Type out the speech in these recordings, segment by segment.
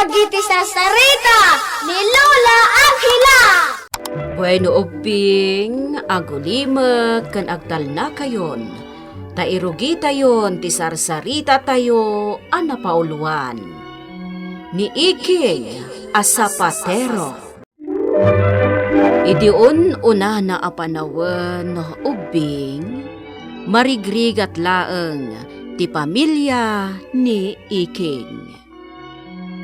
dagiti sa sarita ni Lola Angela. Bueno ubing, agulima kan agtal na kayon. Tairugi tayon ti sarsarita tayo anapauluan. Ni Iking Asapatero. Idiun una na apanawan ubing, marigrig at laeng ti pamilya ni Iking.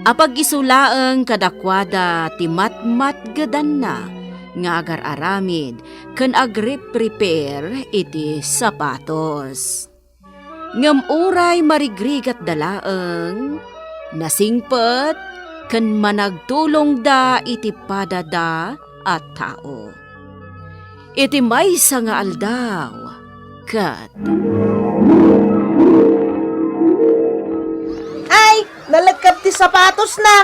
Apag isulaeng kadakwada ti matmat gadan na, nga agar aramid ken agre-prepare iti sapatos. Ngem uray marigrigat dalaeng nasingpet ken managtulong da iti padada at tao. Iti maysa nga aldaw ket Ay, nalagkap ti sapatos na.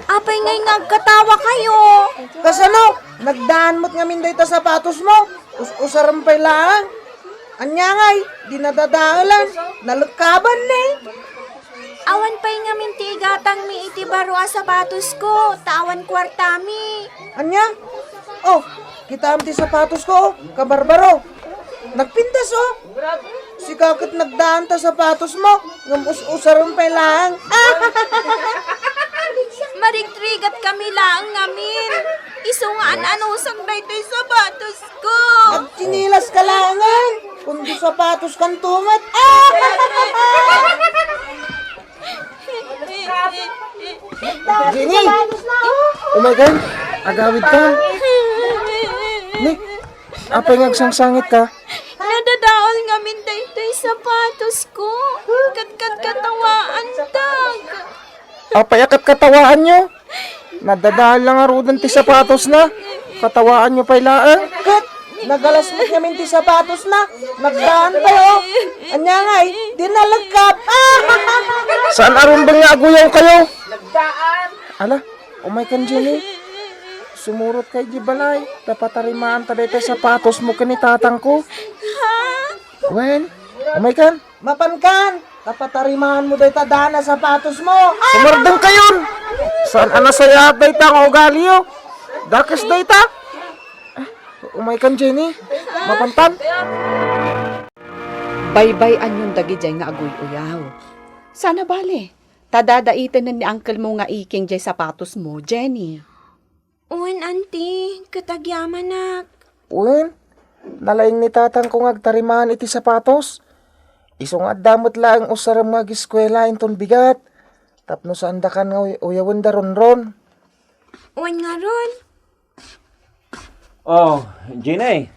Apay ngay nagkatawa kayo. Kasano, nagdaan mo't ngamin day ta sapatos mo. Usarampay lang. Anya ngay, di nadadaalan. Nalagkaban na eh. Awan pa'y nga minti igatang mi iti baro a sapatos ko. Tawan kwartami. Anya? Oh, kita am ti sapatos ko, kabarbaro. Nagpintas oh. Si kakit nagdaan ta sapatos mo. Ngam usarampay lang. Marigtrigat kami lang ngamin. Isungaan anusang na ito'y sapatos ko. At sinilas ka langan. Kundi sapatos kan tumat. Jenny! Oh my God! Agawid ka! Ni, apay ngagsangsangit ka? Nadadaol ngamin na ito'y sapatos ko. Kat-kat-katawaan tag. Apay akat katawaan nyo? Nadadaan lang arudan ti sapatos na. Katawaan nyo pa'y laan. Kat, nagalas mo namin ti sapatos na. Nagdaan tayo. Anya ngay, di nalagkap. Saan aron bang aguyaw kayo? Nagdaan. Ala, umay kan Jenny. Sumurot kay Jibalay. Dapat tarimaan taday tayo sapatos mo kanitatang ko. Ha? Wen, umay kan? Mapankan. Dapat tarimaan mo day tadana sapatos mo. Sumardang kayon. Saan anasaya day ta ang ugalio? Dakas day ta. Umay kan Jenny. Mapantan. Baybay-an yung dagi jay nga agoy uyaw. Sana bale, tadadaitan na ni uncle mo nga iking jay sapatos mo, Jenny. Uwan, auntie. Katagyaman nak. Uwin, nalaing ni tatang kong agtarimaan iti sapatos. Isong at damot lang usaram nga giskwela inton bigat. Tapno saan da kan nga uyawan da ron-ron. Uwan nga ron. Oh, Jenny.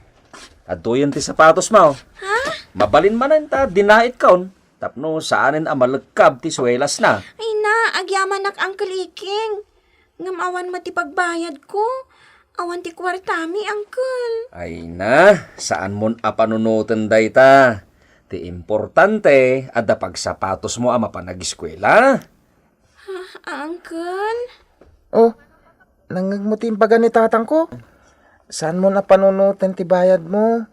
Aduyan ti sapatos mo. Ha? Mabalin man ta, dinait kaon. Tapno saanin ang malagkab ti swelas na. Ay na, agyaman nak Uncle Iking. Ngam awan mati pagbayad ko. Awan ti kwartami, Uncle. Ay na, saan mon apanunutan day ta? Ti importante, adda pag sapatos mo ama panagiskwela. Uncle? Oh, nangagmutimbaga ni tatang ko. Saan mo na panunutan ti bayad mo?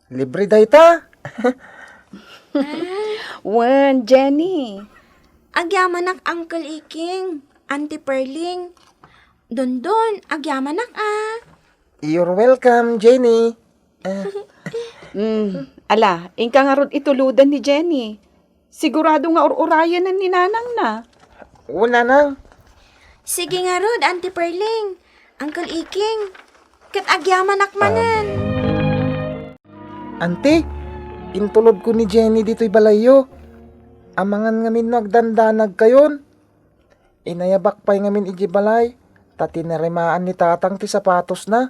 Libre day ta. Wen, Jenny. Agyaman nak Uncle Iking. Auntie Perling. Don, agyaman nak You're welcome, Jenny. Ala, ingka nga rod ituludan ni Jenny. Sigurado nga urayan na ni Nanang na. Una na. Sige nga rod, Auntie Perling. Uncle Iking. Kat agyaman nak manan. Ante, intulod ko ni Jenny dito'y balayo. Amangan ngamin nagdandanag kayon. Inayabak pa'y ngamin ijibalay. Tatinarimaan ni tatang ti sapatos na.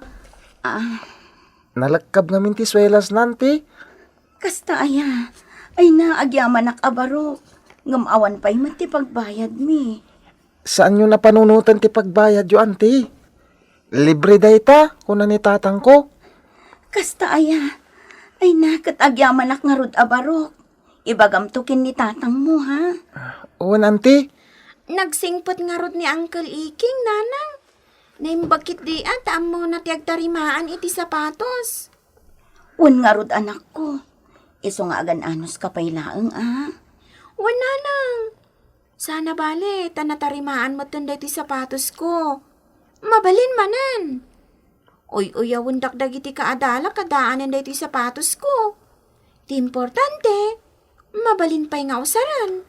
Nalagkab ngamin ti swelas nanti. Kasta aya, ay naagyaman nak abaro. Ngamawan pa'y mati pagbayad mi. Saan nyo napanunutan ti pagbayad yo, ante? Libre day ta, kuna ni tatang ko. Kasta aya, ay nakatagyaman nak nga rod abaro. Ibagamtukin ni tatang mo, ha? Uwan, ante. Nagsingpot nga rod ni Uncle Iking, Nanang. Naimbakit di at mo na tiyagtarimaan iti sapatos. Un nga rod anak ko. Iso nga agan anos ka pay laeng, ah. Wan, Nanang. Sana bale, tanatarimaan mo tunday ti sapatos ko. Mabalin manan. Uyawon dakdag iti kaadala kadaanan day ti sapatos ko. Ti importante, mabalin pa'y nga usaran.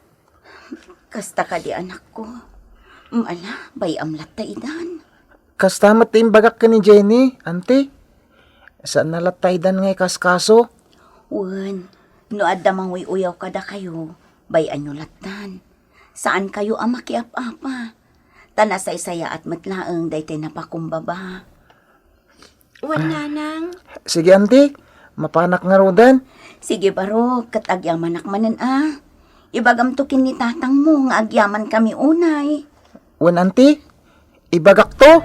Kasta ka di anak ko. Ala, bay amlat ta idan. Kastamat tim bagak ka ni Jenny, auntie. Saan nalataydan ngay kaskaso? Wen, no adda mangoy uyaw kada kayo, bay anyo latan. Saan kayo ang makiap-apa? Tanasay-saya at matlaeng daytay napakumbaba. Wan nanang, Sige, auntie. Mapanak nga rodan. Sige baro, kat agyaman akmanan Ibagam to kin ni tatang mo nga agyaman kami unay. Wan, auntie. Ibagak to.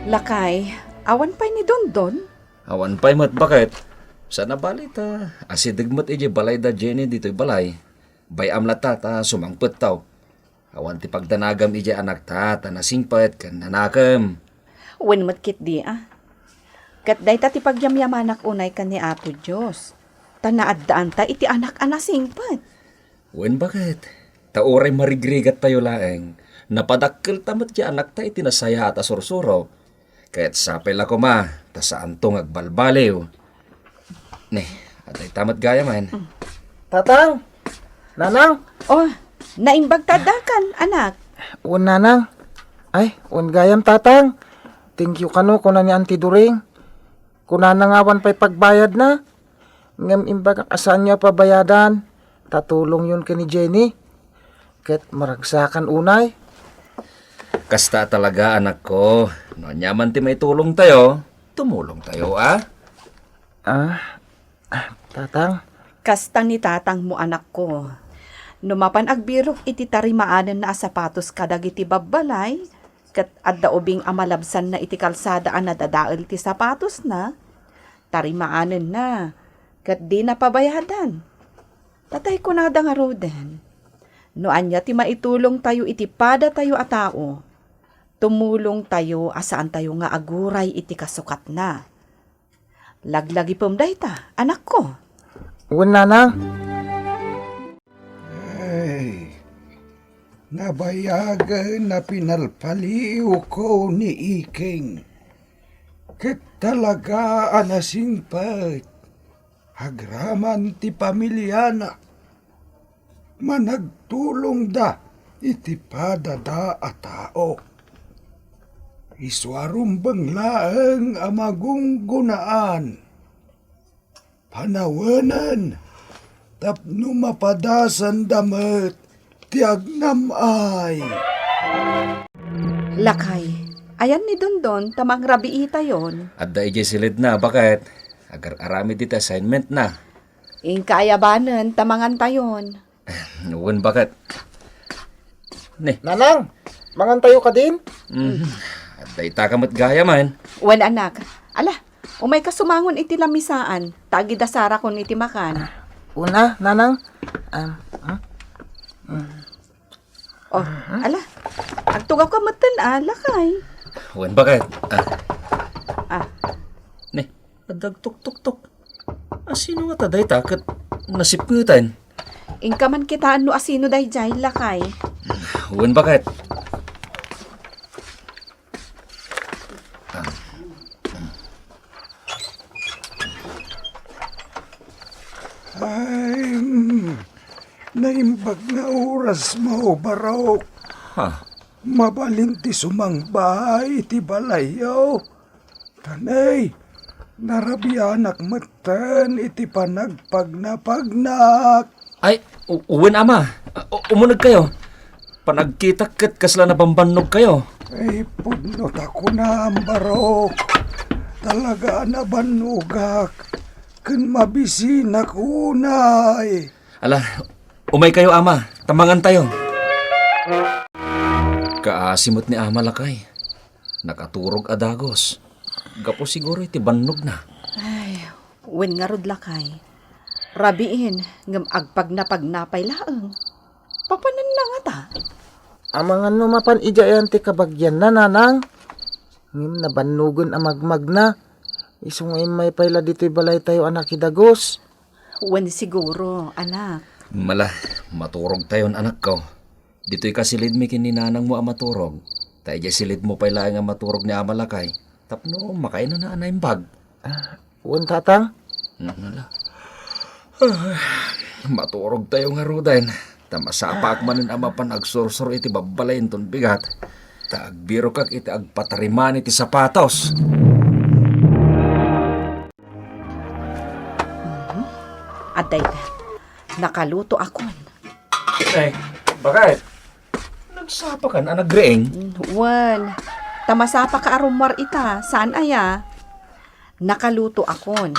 Lakay, awan pa'y ni Dondon. Awan pa'y mat bakit? Sana balita. Asidigmat iji balay da Jenny dito'y balay. Bayam lata ta sumangpet taw. Awan ti pagdanagam iji anak ta nasingpet kan nanakam. Wen matkit di Kat day ta ti pagyamyamanak unay ka ni Apo Diyos. Tanaadaan ta iti anak-anak singpat. Wen bakit? Taoray marigrigat tayo laeng. Napadakkel tamat ti anak ta iti nasaya at asursuro. Kaya't sapel ako ma, ta saan tong agbalbaliw. Ne, atay tamat gaya man. Tatang. Nanang. Oh, naimbag tadakan, anak. Un nanang. Ay, un gayam tatang. Thank you kano kuna ni Auntie During. Kuna nangawan pa'y pagbayad na. Ngam imbag asan niya pabayadan. Tatulong yun ka ni Jenny. Ket maragsakan unay. Kasta talaga anak ko. No nyaman ti may tulong tayo. Tumulong tayo Tatang. Kasta ni tatang mo anak ko. Numapan agbirok iti tarimaanan na sapatos kadag iti babbalay, kat adda ubing amalabsan na iti kalsada na dadael ti sapatos na, tarimaanan na, kat di napabayadan. Tatay ko nada nga roden. No anya ti maitulong tayo iti pada tayo a tao, tumulong tayo asaan tayo nga aguray iti kasukat na. Laglagi pumday ta, anak ko. Un nanang. Ay, nabayagan na pinalpaliw ko ni Iking. Ket talaga anasingpat. Hagraman ti pamilya na. Managtulong da iti padada a tao. Iswarum banglaeng amagunggunaan. Panawanan. Tapno mapadasan damat, tiagnam ay. Lakay, ayan ni Dondon, tamang rabiita yon. At da iji silid na, bakit? Agar arami dito assignment na. Kayabanan, tamangan tayon. Wen bakit? Ne, Nanang. Mangan tayo ka din. at da itakamat gaya man. Wan anak, ala, umay kasumangon iti lamisaan, tagi dasara kon iti makan. Una, nanang. Oh, ala, agtugaw ka matan lakay. Wen bakit? Ah. Ne, adag tuk-tuk-tuk. Sino nga taday takot nasipkutan? Ingka man kitaan no asino day jay lakay. Wen bakit? Ay, naimbag na oras mo, Barok. Ha? Mabalin ti sumangbahay ti balayaw. Tanay, narabianak matan iti panagpagnapagnak. Ay, uwen ama. Umunag kayo. Panagkita-kit kasla na bambanog kayo. Ay, pudnot ako na, Barok. Talaga na banugak. Kun mabisinak unay. Ala, umay kayo ama. Tamangan tayo. Kaasimot ni ama lakay. Nakaturog adagos. Gapo siguro iti bannog na. Ay, wen nga rod lakay. Rabiin, ngam agpagnapay laeng. Papanan na nga ta. Amangan no mapan ijayan ti kabagyan na nanang. Ngim na banugon amagmag na. Isong may payla dito'y balay tayo anak idagos. Wen siguro, anak. Mala, maturog tayon anak ko. Dito'y kasilid mi kininanang mo ang maturog. Tayo dyan silid mo pa ilang ang maturog ni Amalakay. Tapno, makain na na yung bag. Uwan, tatang? Mala. Maturog tayo nga rudan. Tamasapak manin ama pan agsursur iti babalayin ton bigat. Taagbiro kak iti agpatariman iti sapatos. Aday, nakaluto akon. Bakit? Nagsapa ka na nagreeng. Wan, tamasapa ka arumar ita. Saan aya? Nakaluto akon.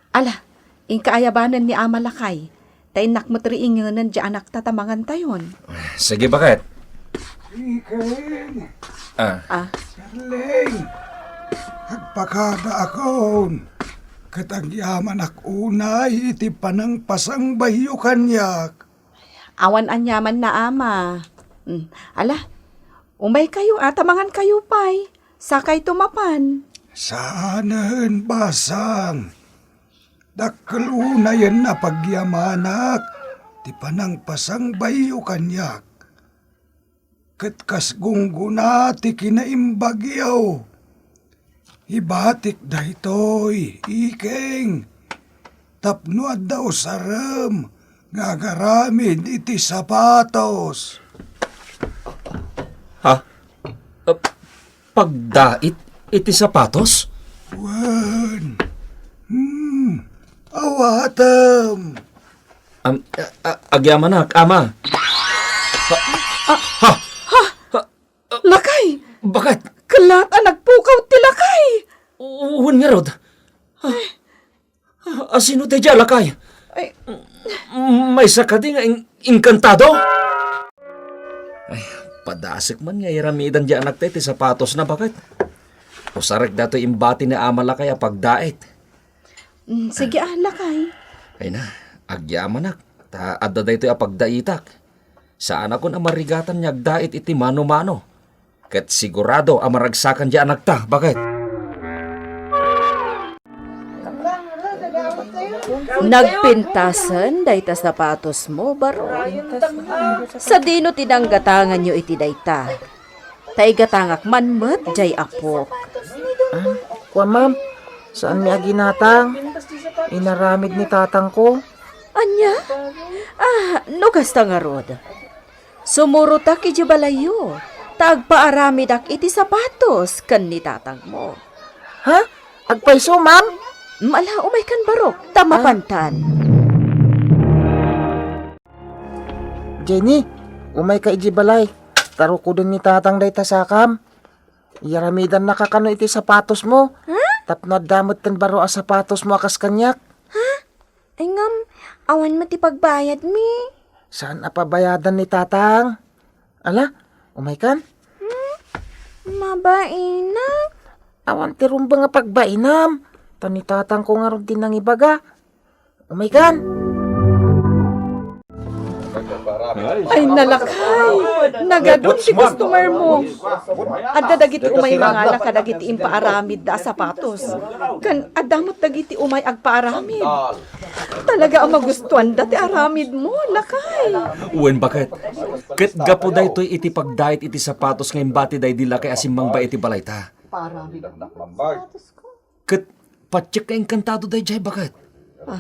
Ala, inkaayabanan ni Amalakay. Tayo nakmatriinganan di anak tatamangan tayon. Sige, bakit? Iking, Ah, Ling, agpakada akon. Katagyaman unay iti panang pasang bayo kanyak. Awan anyaman na ama. Ala, umay kayo tamangan kayo pay. Sakay tumapan. Saanen basang. Dakkel unayan na pagyamanak. Ti panang pasang bayo kanyak. Katkas gungguna ti kinaimbagyaw. Ibatik daytoy, Iking. Tapno at daw sarem, ngagaramid iti sapatos. ha? Pagdait iti sapatos? Wan, awatam. Agyamanak, ama. Lakay! Bakit? Kalat nagpukaw ti lakay! Uwan nga rod. Asino tayo dyan, lakay? Ay, May sakati nga inkantado? Ay, padasik man nga iramidan dyan anak tayo ti sapatos na bakit? Usarek dato imbati ni Amalakay a pagdait. sige lakay. Ay na, agyaman nak. Ta adda daytoy a pagdaitak. Saan ako na marigatan niya agdait iti mano-mano. Ket sigurado a maragsakan dyan anak ta. Bakit? Nagpintasan dayta sapatos mo, baron. Sa dino tinanggatangan nyo iti dayta. Tay gatangak manmet jay apok. Kuwa, ma'am. Saan mi aginatang? Inaramid ni tatang ko. Anya? No kasta nga rod. Sumurutak iti balayo. Tagpaaramidak iti sapatos kan ni tatang mo. Ha? Agpaiso, ma'am? Mala umay kan barok, tamapantan. Jenny, umay ka ijibalay. Taro ko dun ni tatang dayta sakam. Yaramidan na kakano iti sapatos mo. Tapno damot ten baro a sapatos mo akas kanyak. Ay ngam, awan mati pagbayad mi. Saan apabayadan ni tatang? Ala, umay kan? Mabaina. Awan ti rumba nga pagbainam. Tani tatang ko nga ron din ng ibaga. Umay kan? Ay, nalakay. Nagadun si customer mo. Adda dagiti umay mga kadagiti impaaramid da sapatos. Kan adamot dagiti umay agpaaramid. Talaga ang magustuhan dati aramid mo, lakay. Uwan bakit? Ket gapo daytoy iti pagdait iti sapatos nga imbati day dila kay asimmang ba iti balayta. Ket patsik ka inkantado day jay bakit?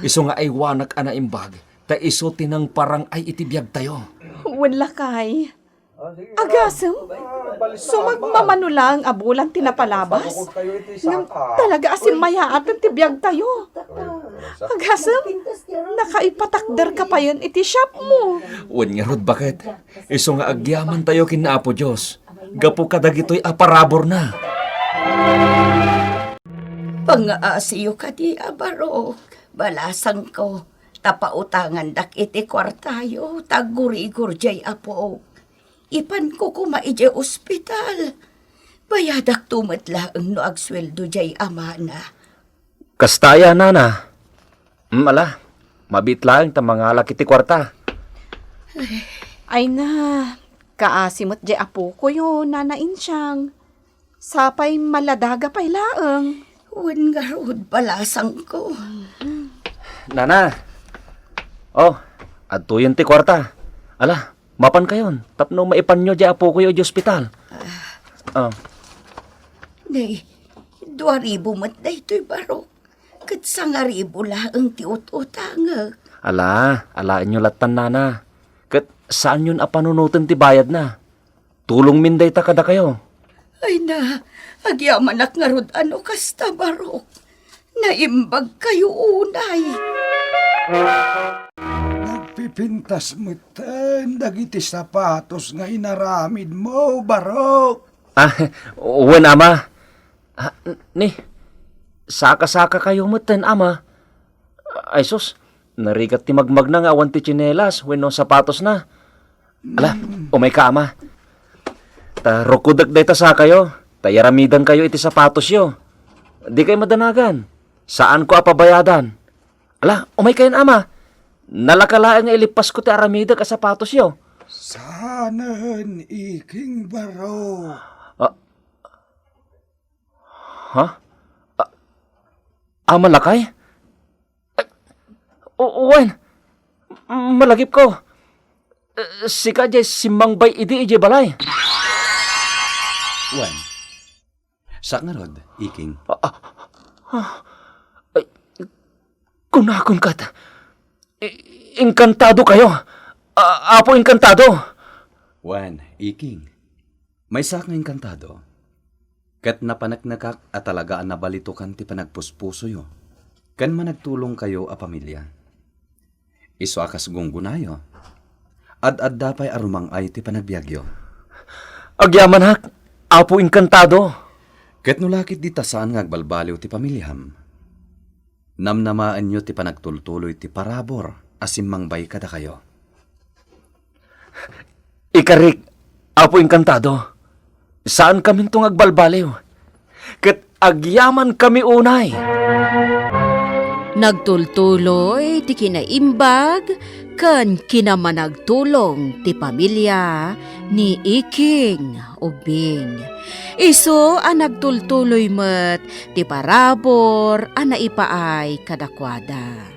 Iso nga ay wanak ana imbag. Ta iso tinang parang ay itibiyag tayo. Wen lakay. Agasem, sumagmamano lang abulan tinapalabas. Ngam talaga asin mayaat at tibiyag tayo. Agasem, nakaipatakder ka pa yun iti shop mo. Uwan nga rod bakit? Iso nga agyaman tayo kinaapo Diyos. Gapo kadagitoy aparabor na. Pangaasiyo ka di abaro. Balasang ko. Tapautangan dak iti kwartayo. Tagurigur jay apo. Ipan ko kumaidya ospital. Bayadak tumatla ang no agsweldo jay amana. Kastaya nana. Ala, mabitlang ta mga laki ti kwarta. Ay na, kaasimot jay apo ko yun, nanain siyang. Sapay maladaga pay laeng. Wen nga rod balasang ko. Nana. Oh, At tuyon ti kwarta. Ala, mapan kayon. Tapno maipan nyo di apo ko yung ospital. Nay, 2,000 mat na ito'y barok. Kat 1,000 lang ti ututang. Ala inyo latan nana. Kat saan yun apanunutan ti bayad na? Tulong minday ta kada kayo. Ay na, agyaman ak nga rod ano kasta barok. Naimbag kayo unay. Nagpipintas mo tan, dagiti sapatos nga inaramid mo, barok. Uwan ama. Ni, saka-saka kayo matan ama. Ay sus, narigat ti magmag na nga awan ti tsinelas, wenno sapatos na. Ala, umay ka ama. Ta rukudak day ta sa kayo. Tayaramidan kayo iti sapatos yo. Di kayo madanagan. Saan ko apabayadan? Ala, umay kayo ama. Nalakalaan nga ilipas ko ti aramida ka sapatos yo. Sanan iking barok. Ha? Malakay? Uwan, malagip ko. Sika jay simangbay idi ije balay. Wan, sa nga rod, iking? Kunakon kat. Inkantado kayo. Apo inkantado. Wan, iking. May sa nga inkantado. Kat napanaknakak at talagaan na balitukan ti panagpuspuso yo. Kan managtulong kayo a pamilya. Iso akas gunggunayo. Ad dapay arumang ay ti panagbiagyo. Agyaman hak. Apo inkantado. Kat nulakit di tasaan nga agbalbaliw ti pamilyam. Namnamaan nyo ti panagtultuloy ti parabor asimmangbay kada kayo. Ikarik, apo inkantado. Saan kami itong agbalbaliw? Kat agyaman kami unay. Nagtultuloy ti kinaimbag kan kinamanagtulong ti pamilya ni Iking ubing. Iso ang nagtultuloy met ti parabor ang naipaay kadakwada.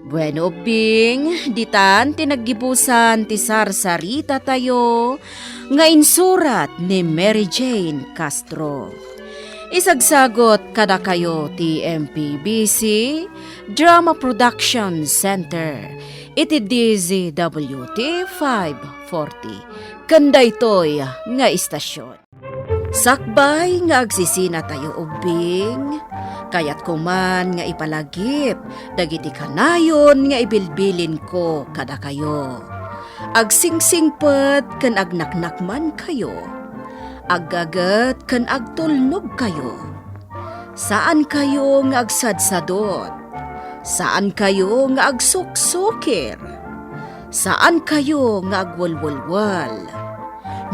Bueno ubing, ditan tinaggibusan ti sarsarita tayo nga insurat ni Mary Jane Castro. Isagsagot kada kayo ti MPBC Drama Production Center iti DZWT 540 kanda ito'y nga istasyon. Sakbay nga agsisina tayo ubing, kayat kuman nga ipalagip dagiti kanayon nga ibilbilin ko kada kayo. Agsingsingpet ken agnaknakman kayo. Aggagat kan agtulnog kayo. Saan kayo nga agsadsadot? Saan kayo nga agsuksukir? Saan kayo nga agwalwalwal?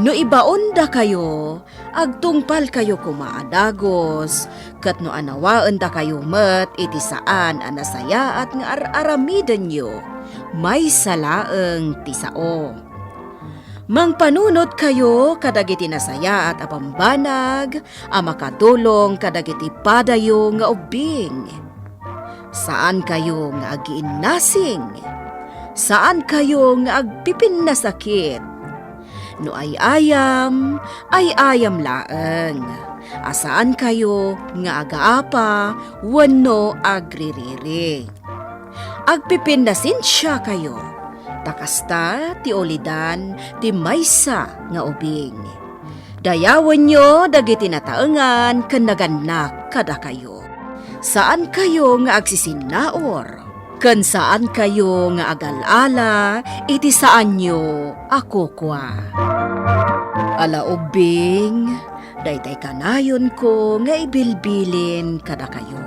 No ibaon da kayo, agtungpal kayo kumaadagos, kat no anawaan da kayo met iti saan anasaya at nga aramidan nyo, may salaeng tisao. Mangpanunot kayo kadagiti nasaya at apambanag, amakadulong kadagiti padayo nga ubing. Saan kayo nga agiinnasing? Saan kayo nga agpipin na sakit? No ay ayam laeng. Asaan kayo nga agaapa, wano agririri. Agpipin na sinsya kayo. Takasta ti olidan ti maysa nga ubing. Dayawan nyo dagiti nataengan ken naganak kada kayo. Saan kayo nga agsisinaor? Ken saan kayo nga agalala iti saan nyo ako kwa. Ala ubing, daytay kanayon ko nga ibilbilin kada kayo.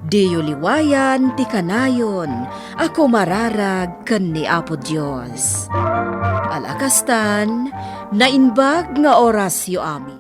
Diyo liwayan ti kanayon, ako mararag ken ni Apo Dios. Alakastan, nainbag nga oras yu ami.